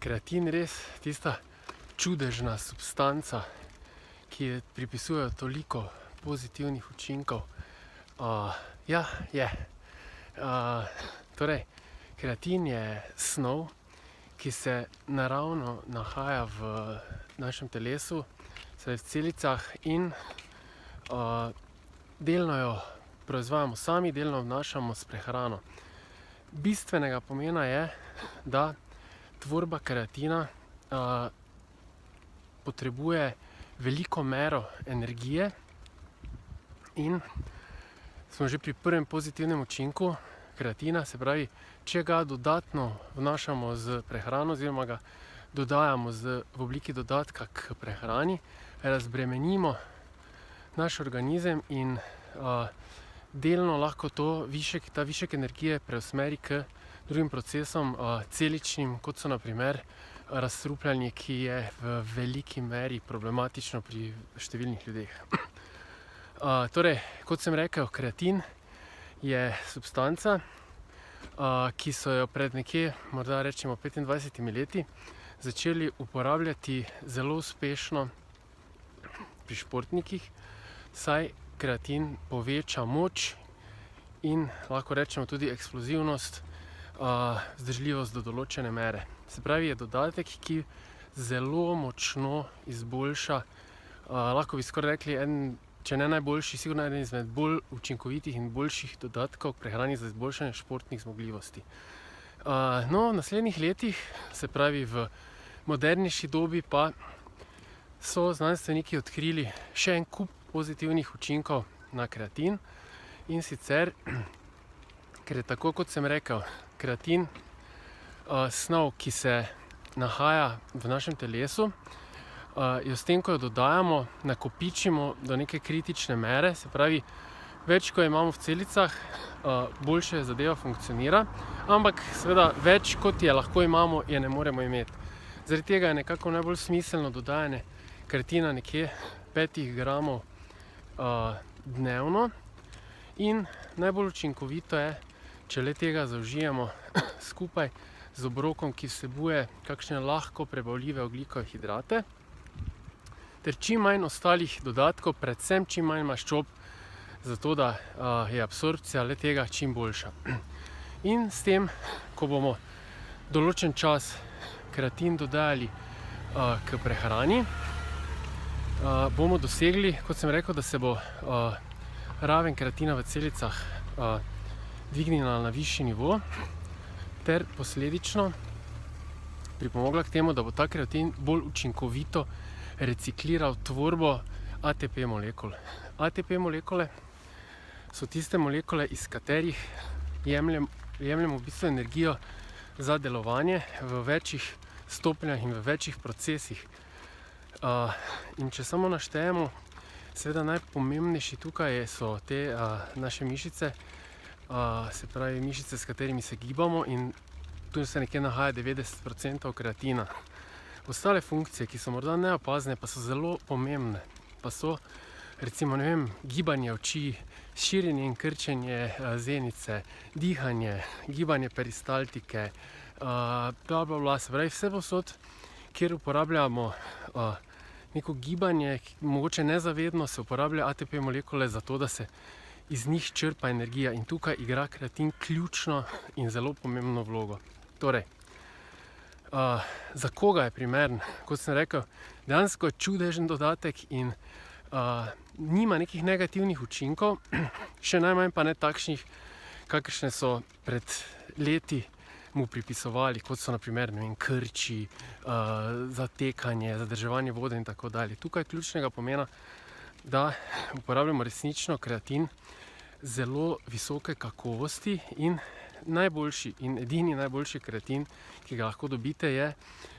kreatin res tista čudežna substanca, ki je pripisuje toliko pozitivnih učinkov? Ja, je. Torej, kreatin je snov, ki se naravno nahaja v našem telesu, v celicah in delno jo proizvajamo sami, delno vnašamo s prehrano. Bistvenega pomena je, da tvorba kreatina potrebuje veliko mero energije in smo že pri prvem pozitivnem učinku kreatina, se pravi, če ga dodatno vnašamo z prehrano oziroma ga dodajamo v obliki dodatka k prehrani, razbremenimo naš organizem in delno lahko ta višek energije preusmeri k drugim procesom, celičnim, kot so na primer razstrupljanje, ki je v veliki meri problematično pri številnih ljudeh. Torej, kot sem rekel, kreatin je substanca, ki so jo pred nekje, morda rečemo 25 leti, začeli uporabljati zelo uspešno pri športnikih, saj kreatin poveča moč in lahko rečemo tudi eksplozivnost, vzdržljivost do določene mere. Se pravi, je dodatek, ki zelo močno izboljša, lahko bi skoraj rekli, če ne najboljši, sigurno eden izmed bolj učinkovitih in boljših dodatkov k prehrani za izboljšanje športnih zmogljivosti. No, v naslednjih letih, se pravi v modernejši dobi, pa so znanstveniki odkrili še en kup pozitivnih učinkov na kreatin, in sicer, ker je tako, kot sem rekel, kreatin snov, ki se nahaja v našem telesu, jo s tem, ko jo dodajamo, nakopičimo do neke kritične mere, se pravi, več, ko imamo v celicah, boljše zadeva funkcionira, ampak seveda več, kot je lahko imamo, je ne moremo imeti. Zaradi tega je nekako najbolj smiselno dodajanje kreatina nekje 5 gramov dnevno in najbolj učinkovito je, če le tega zaužijemo skupaj z obrokom, ki vsebuje kakšne lahko prebavljive ogljikove hidrate, ter čim manj ostalih dodatkov, predvsem čim manj maščob, zato da je absorpcija le tega čim boljša. In s tem, ko bomo določen čas kreatin dodajali k prehrani, bomo dosegli, kot sem rekel, da se bo raven kreatina v celicah dvignila na višji nivo ter posledično pripomogla k temu, da bo ta kreatin bolj učinkovito recikliral tvorbo ATP molekul. ATP molekule so tiste molekule, iz katerih jemljemo v bistvu energijo za delovanje v večjih stopnjah in v večjih procesih. In če samo naštejemo, seveda najpomembnejši tukaj so te naše mišice, se pravi mišice, s katerimi se gibamo, in tu se nekje nahaja 90% kreatina. Ostale funkcije, ki so morda neopazne, pa so zelo pomembne. Pa so recimo, gibanje oči, širjenje in krčenje zenice, dihanje, gibanje peristaltike, se pravi vse povsod, kjer uporabljamo neko gibanje, mogoče nezavedno se uporablja ATP molekule za to, da se iz njih črpa energija, in tukaj igra kreatin ključno in zelo pomembno vlogo. Torej, za koga je primeren? Kot sem rekel, dejansko je čudežen dodatek in nima nekih negativnih učinkov, še najmanj pa ne takšnih, kakršne so pred leti mu pripisovali, kot so na primer krči, zatekanje, zadrževanje vode in tako dalje. Tukaj je ključnega pomena, da uporabljamo resnično kreatin zelo visoke kakovosti, in najboljši in edini najboljši kreatin, ki ga lahko dobite, je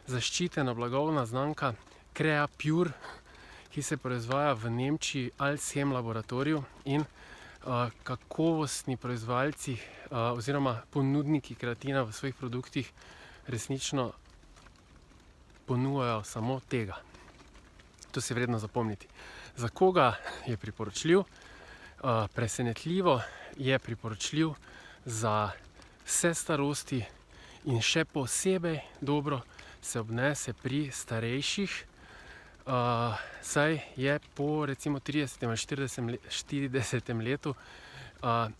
zaščitena blagovna znamka Creapure, ki se proizvaja v Nemčiji Alzchem laboratoriju, in kakovostni proizvajalci oziroma ponudniki kreatina v svojih produktih resnično ponujajo samo tega. To se je vredno zapomniti. Za koga je priporočljiv? Presenetljivo je priporočljiv za vse starosti in še posebej dobro, se obnese pri starejših, saj je po recimo 30. ali 40. letu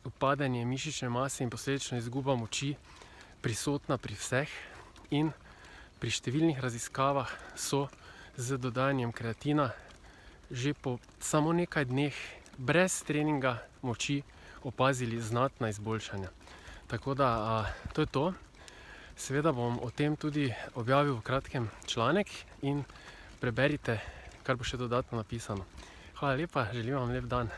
upadanje mišične mase in posledično izguba moči prisotna pri vseh, in pri številnih raziskavah so z dodajanjem kreatina že po samo nekaj dneh brez treninga moči opazili znatna izboljšanja. Tako da to je to. Seveda bom o tem tudi objavil v kratkem članek in preberite, kar bo še dodatno napisano. Hvala lepa, želim vam lep dan.